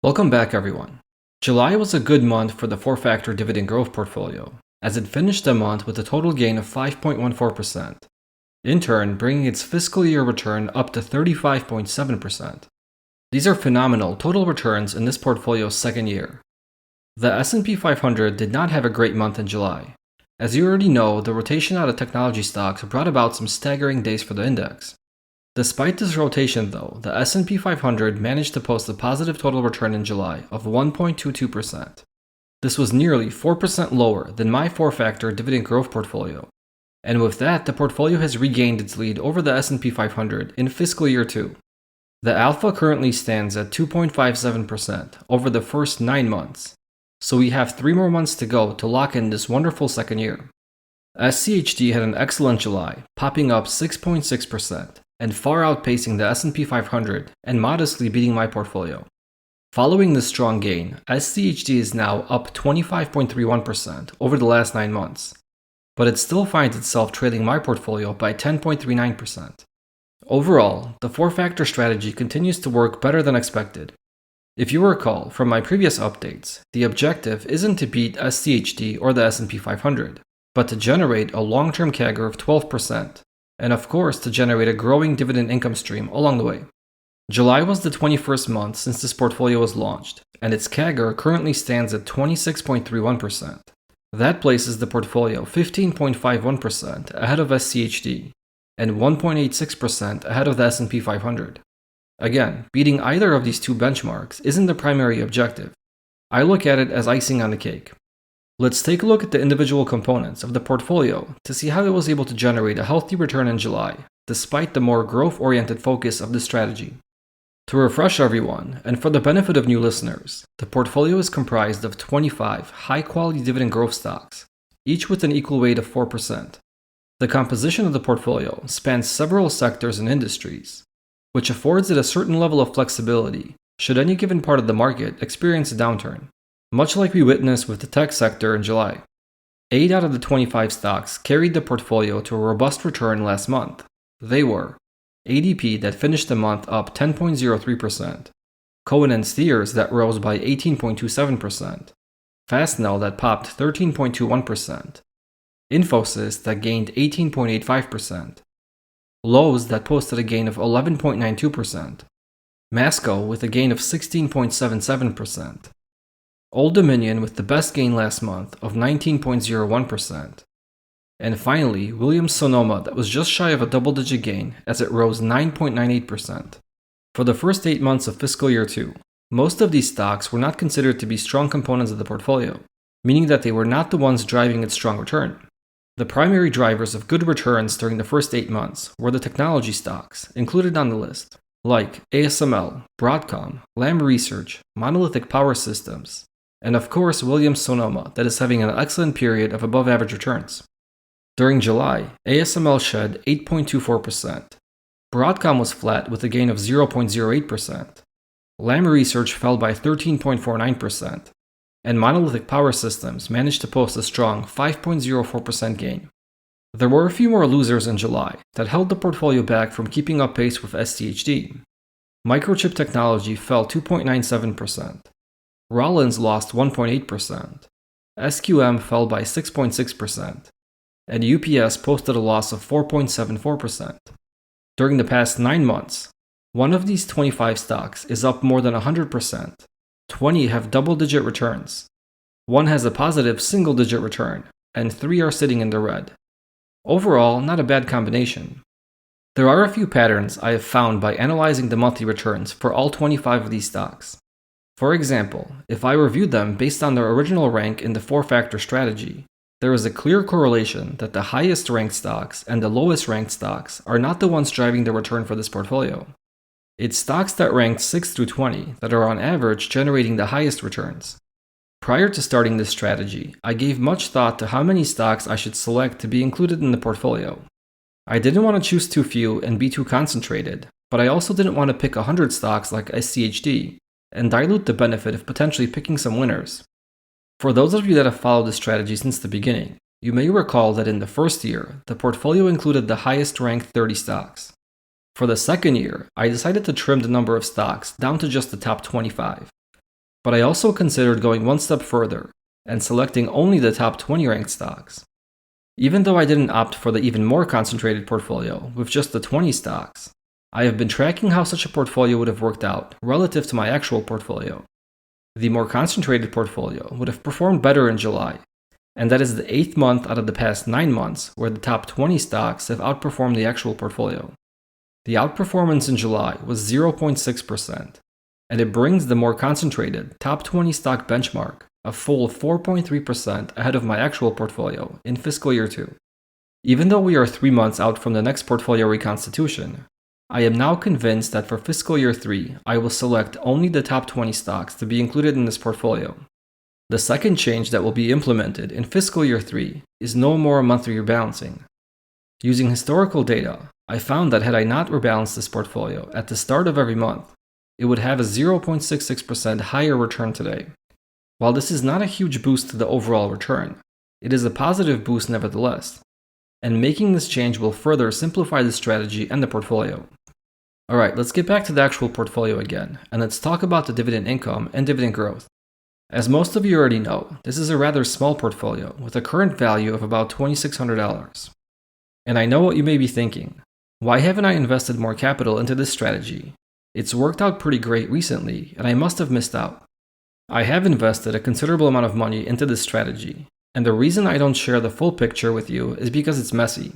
Welcome back, everyone. July was a good month for the four-factor dividend growth portfolio, as it finished the month with a total gain of 5.14%, in turn bringing its fiscal year return up to 35.7%. These are phenomenal total returns in this portfolio's second year. The S&P 500 did not have a great month in July. As you already know, the rotation out of technology stocks brought about some staggering days for the index. Despite this rotation though, the S&P 500 managed to post a positive total return in July of 1.22%. This was nearly 4% lower than my four-factor dividend growth portfolio. And with that, the portfolio has regained its lead over the S&P 500 in fiscal year 2. The alpha currently stands at 2.57% over the first 9 months, so we have 3 more months to go to lock in this wonderful second year. SCHD had an excellent July, popping up 6.6%. And far outpacing the S&P 500 and modestly beating my portfolio. Following this strong gain, SCHD is now up 25.31% over the last 9 months, but it still finds itself trailing my portfolio by 10.39%. Overall, the four-factor strategy continues to work better than expected. If you recall from my previous updates, the objective isn't to beat SCHD or the S&P 500, but to generate a long-term CAGR of 12%. And of course to generate a growing dividend income stream along the way. July was the 21st month since this portfolio was launched, and its CAGR currently stands at 26.31%. That places the portfolio 15.51% ahead of SCHD, and 1.86% ahead of the S&P 500. Again, beating either of these two benchmarks isn't the primary objective. I look at it as icing on the cake. Let's take a look at the individual components of the portfolio to see how it was able to generate a healthy return in July, despite the more growth-oriented focus of this strategy. To refresh everyone, and for the benefit of new listeners, the portfolio is comprised of 25 high-quality dividend growth stocks, each with an equal weight of 4%. The composition of the portfolio spans several sectors and industries, which affords it a certain level of flexibility should any given part of the market experience a downturn. Much like we witnessed with the tech sector in July. 8 out of the 25 stocks carried the portfolio to a robust return last month. They were ADP that finished the month up 10.03%, Cohen & Steers that rose by 18.27%, Fastenal that popped 13.21%, Infosys that gained 18.85%, Lowe's that posted a gain of 11.92%, Masco with a gain of 16.77%, Old Dominion with the best gain last month of 19.01%. And finally, Williams-Sonoma that was just shy of a double-digit gain as it rose 9.98%. For the first 8 months of fiscal year 2, most of these stocks were not considered to be strong components of the portfolio, meaning that they were not the ones driving its strong return. The primary drivers of good returns during the first 8 months were the technology stocks included on the list, like ASML, Broadcom, Lam Research, Monolithic Power Systems, and of course Williams-Sonoma that is having an excellent period of above-average returns. During July, ASML shed 8.24%. Broadcom was flat with a gain of 0.08%. Lam Research fell by 13.49%. And Monolithic Power Systems managed to post a strong 5.04% gain. There were a few more losers in July that held the portfolio back from keeping up pace with SCHD. Microchip Technology fell 2.97%. Rollins lost 1.8%, SQM fell by 6.6%, and UPS posted a loss of 4.74%. During the past 9 months, one of these 25 stocks is up more than 100%, 20 have double-digit returns, 1 has a positive single-digit return, and 3 are sitting in the red. Overall, not a bad combination. There are a few patterns I have found by analyzing the monthly returns for all 25 of these stocks. For example, if I reviewed them based on their original rank in the four-factor strategy, there is a clear correlation that the highest ranked stocks and the lowest ranked stocks are not the ones driving the return for this portfolio. It's stocks that ranked 6 through 20 that are on average generating the highest returns. Prior to starting this strategy, I gave much thought to how many stocks I should select to be included in the portfolio. I didn't want to choose too few and be too concentrated, but I also didn't want to pick 100 stocks like SCHD and dilute the benefit of potentially picking some winners. For those of you that have followed this strategy since the beginning, you may recall that in the first year, the portfolio included the highest ranked 30 stocks. For the second year, I decided to trim the number of stocks down to just the top 25. But I also considered going one step further and selecting only the top 20 ranked stocks. Even though I didn't opt for the even more concentrated portfolio with just the 20 stocks, I have been tracking how such a portfolio would have worked out relative to my actual portfolio. The more concentrated portfolio would have performed better in July, and that is the 8th month out of the past 9 months where the top 20 stocks have outperformed the actual portfolio. The outperformance in July was 0.6%, and it brings the more concentrated top 20 stock benchmark a full 4.3% ahead of my actual portfolio in fiscal year 2. Even though we are 3 months out from the next portfolio reconstitution, I am now convinced that for fiscal year 3, I will select only the top 20 stocks to be included in this portfolio. The second change that will be implemented in fiscal year 3 is no more monthly rebalancing. Using historical data, I found that had I not rebalanced this portfolio at the start of every month, it would have a 0.66% higher return today. While this is not a huge boost to the overall return, it is a positive boost nevertheless, and making this change will further simplify the strategy and the portfolio. Alright, let's get back to the actual portfolio again, and let's talk about the dividend income and dividend growth. As most of you already know, this is a rather small portfolio with a current value of about $2,600. And I know what you may be thinking. Why haven't I invested more capital into this strategy? It's worked out pretty great recently, and I must have missed out. I have invested a considerable amount of money into this strategy, and the reason I don't share the full picture with you is because it's messy.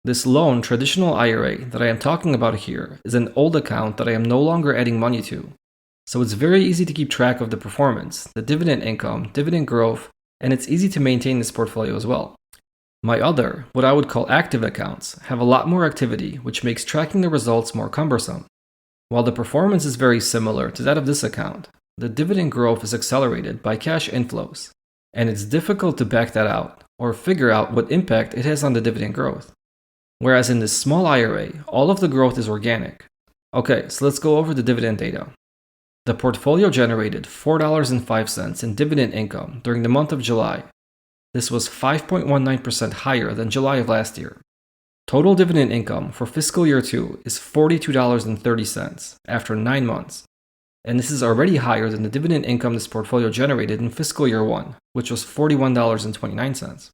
This lone traditional IRA that I am talking about here is an old account that I am no longer adding money to, so it's very easy to keep track of the performance, the dividend income, dividend growth, and it's easy to maintain this portfolio as well. My other, what I would call active accounts, have a lot more activity, which makes tracking the results more cumbersome. While the performance is very similar to that of this account, the dividend growth is accelerated by cash inflows, and it's difficult to back that out or figure out what impact it has on the dividend growth. Whereas in this small IRA, all of the growth is organic. Okay, so let's go over the dividend data. The portfolio generated $4.05 in dividend income during the month of July. This was 5.19% higher than July of last year. Total dividend income for fiscal year 2 is $42.30 after 9 months. And this is already higher than the dividend income this portfolio generated in fiscal year 1, which was $41.29.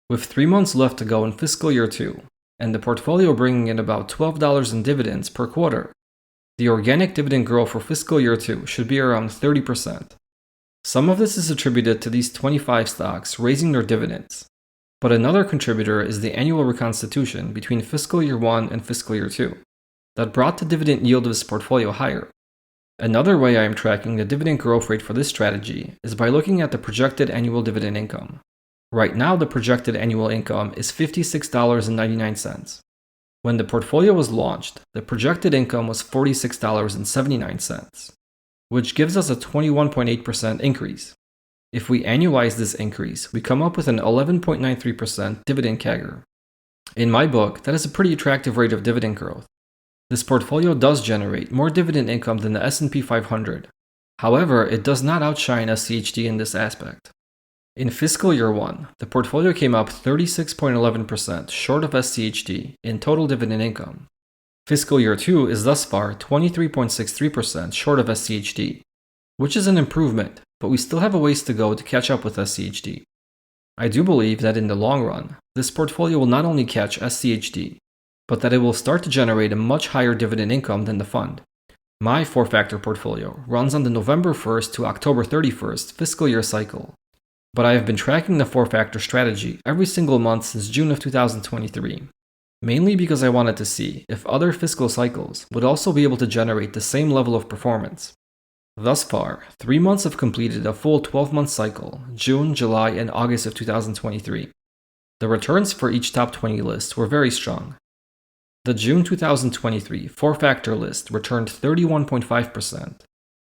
With 3 months left to go in fiscal year 2, and the portfolio bringing in about $12 in dividends per quarter, the organic dividend growth for fiscal year 2 should be around 30%. Some of this is attributed to these 25 stocks raising their dividends, but another contributor is the annual reconstitution between fiscal year 1 and fiscal year 2 that brought the dividend yield of this portfolio higher. Another way I am tracking the dividend growth rate for this strategy is by looking at the projected annual dividend income. Right now, the projected annual income is $56.99. When the portfolio was launched, the projected income was $46.79, which gives us a 21.8% increase. If we annualize this increase, we come up with an 11.93% dividend CAGR. In my book, that is a pretty attractive rate of dividend growth. This portfolio does generate more dividend income than the S&P 500. However, it does not outshine SCHD in this aspect. In fiscal year 1, the portfolio came up 36.11% short of SCHD in total dividend income. Fiscal year 2 is thus far 23.63% short of SCHD, which is an improvement, but we still have a ways to go to catch up with SCHD. I do believe that in the long run, this portfolio will not only catch SCHD, but that it will start to generate a much higher dividend income than the fund. My 4-factor portfolio runs on the November 1st to October 31st fiscal year cycle, but I have been tracking the 4-factor strategy every single month since June of 2023, mainly because I wanted to see if other fiscal cycles would also be able to generate the same level of performance. Thus far, 3 months have completed a full 12-month cycle, June, July, and August of 2023. The returns for each top 20 list were very strong. The June 2023 4-factor list returned 31.5%,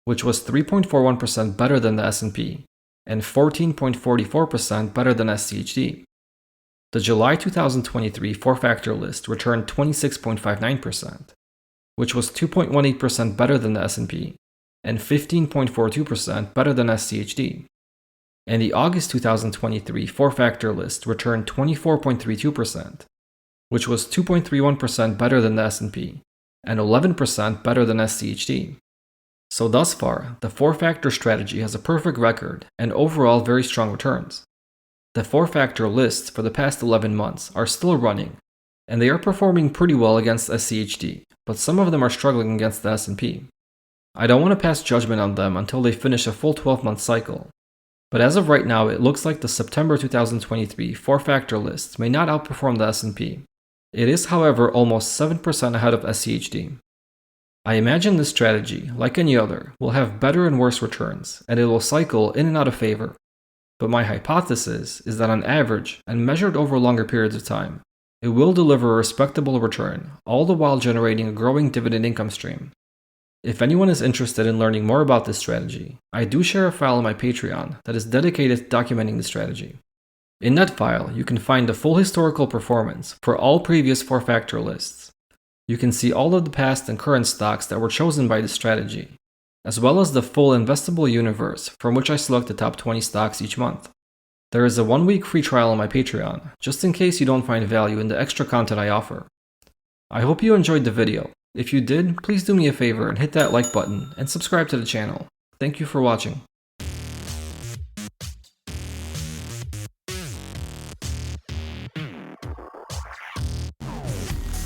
which was 3.41% better than the S&P and 14.44% better than SCHD. The July 2023 4-factor list returned 26.59%, which was 2.18% better than the S&P and 15.42% better than SCHD. The July 2023 4-factor list returned 26.59%, which was 2.18% better than the S&P and 15.42% better than the S&P. And 15.42% better than the S&P. And 15.42% better than the S&P. And 15.42% better than the S&P. And the August 2023 4-factor list returned 24.32%, which was 2.31% better than the S&P and 11% better than SCHD. So thus far, the 4-factor strategy has a perfect record and overall very strong returns. The 4-factor lists for the past 11 months are still running, and they are performing pretty well against SCHD, but some of them are struggling against the S&P. I don't want to pass judgment on them until they finish a full 12-month cycle, but as of right now it looks like the September 2023 4-factor list may not outperform the S&P. It is, however, almost 7% ahead of SCHD. I imagine this strategy, like any other, will have better and worse returns, and it will cycle in and out of favor. But my hypothesis is that on average, and measured over longer periods of time, it will deliver a respectable return, all the while generating a growing dividend income stream. If anyone is interested in learning more about this strategy, I do share a file on my Patreon that is dedicated to documenting the strategy. In that file, you can find the full historical performance for all previous 4-factor lists. You can see all of the past and current stocks that were chosen by this strategy, as well as the full investable universe from which I select the top 20 stocks each month. There is a 1-week free trial on my Patreon, just in case you don't find value in the extra content I offer. I hope you enjoyed the video. If you did, please do me a favor and hit that like button and subscribe to the channel. Thank you for watching.